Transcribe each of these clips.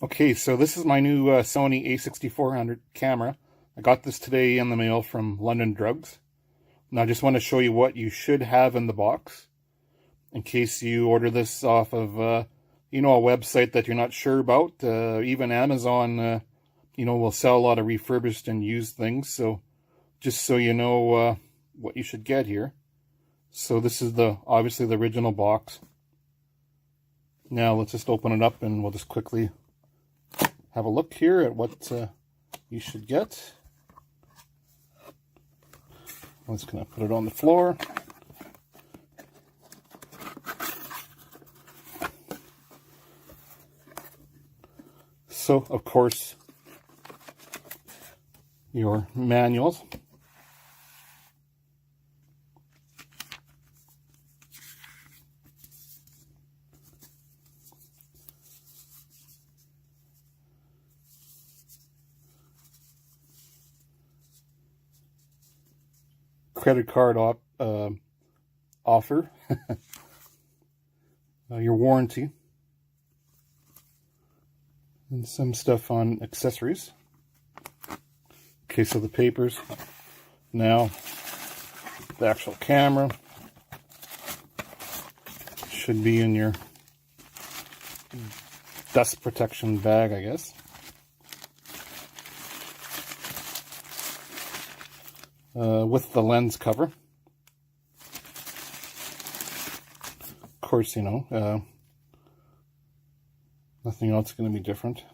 Okay, so this is my new Sony A6400 camera. I got this today in the mail from London Drugs. Now I just want to show you what you should have in the box in case you order this off of, a website that you're not sure about. Even Amazon, will sell a lot of refurbished and used things. So just so you know what you should get here. So this is obviously the original box. Now let's just open it up and we'll just quickly have a look here at what you should get. I'm just going to put it on the floor. So, of course, your manuals. Credit card offer, your warranty, and some stuff on accessories. Okay, so the papers. Now, the actual camera should be in your dust protection bag, I guess. With the lens cover. Of course, nothing else is going to be different.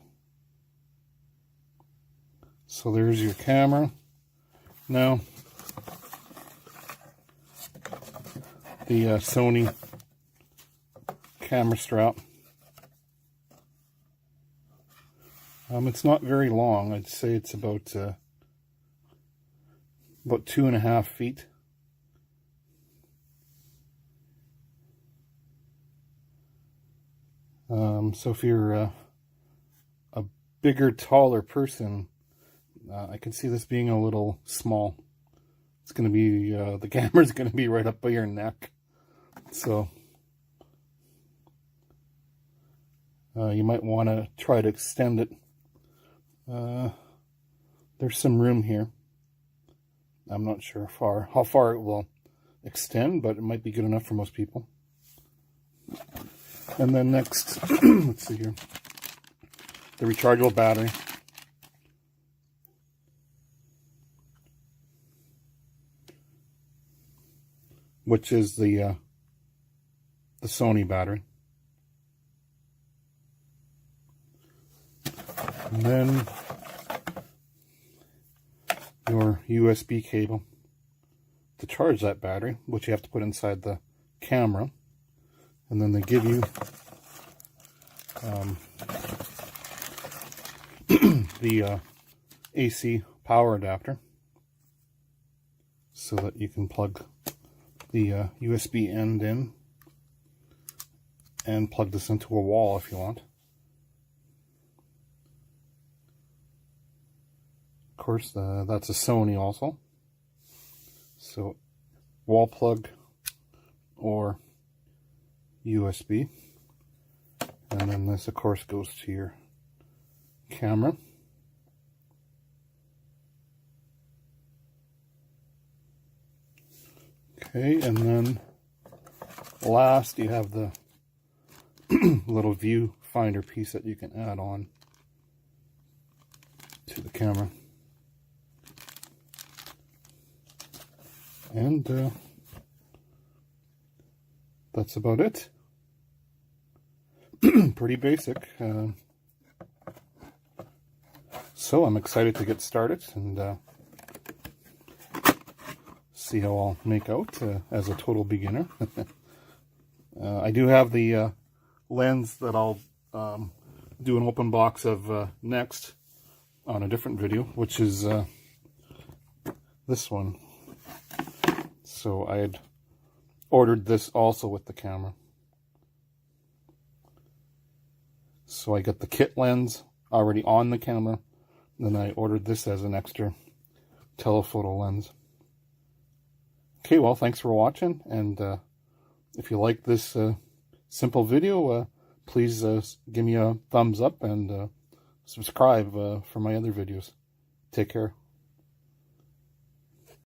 So there's your camera. Now, the Sony camera strap. It's not very long. I'd say it's about 2.5 feet. So if you're a bigger, taller person, I can see this being a little small. It's going to be, the camera's going to be right up by your neck. So you might want to try to extend it. There's some room here. I'm not sure how far it will extend, but it might be good enough for most people. And then next, let's see here, the rechargeable battery. Which is the Sony battery. And then your USB cable to charge that battery, which you have to put inside the camera. And then they give you the AC power adapter so that you can plug the USB end in and plug this into a wall if you want. Of course, that's a Sony also. So, wall plug or USB. And then this, of course, goes to your camera. Okay, and then last you have the little viewfinder piece that you can add on to the camera. And that's about it. Pretty basic. So I'm excited to get started and see how I'll make out as a total beginner. I do have the lens that I'll do an open box of next on a different video, which is this one. So I had ordered this also with the camera. So I got the kit lens already on the camera, then I ordered this as an extra telephoto lens. Okay, well, thanks for watching, and if you like this simple video, please give me a thumbs up and subscribe for my other videos. Take care.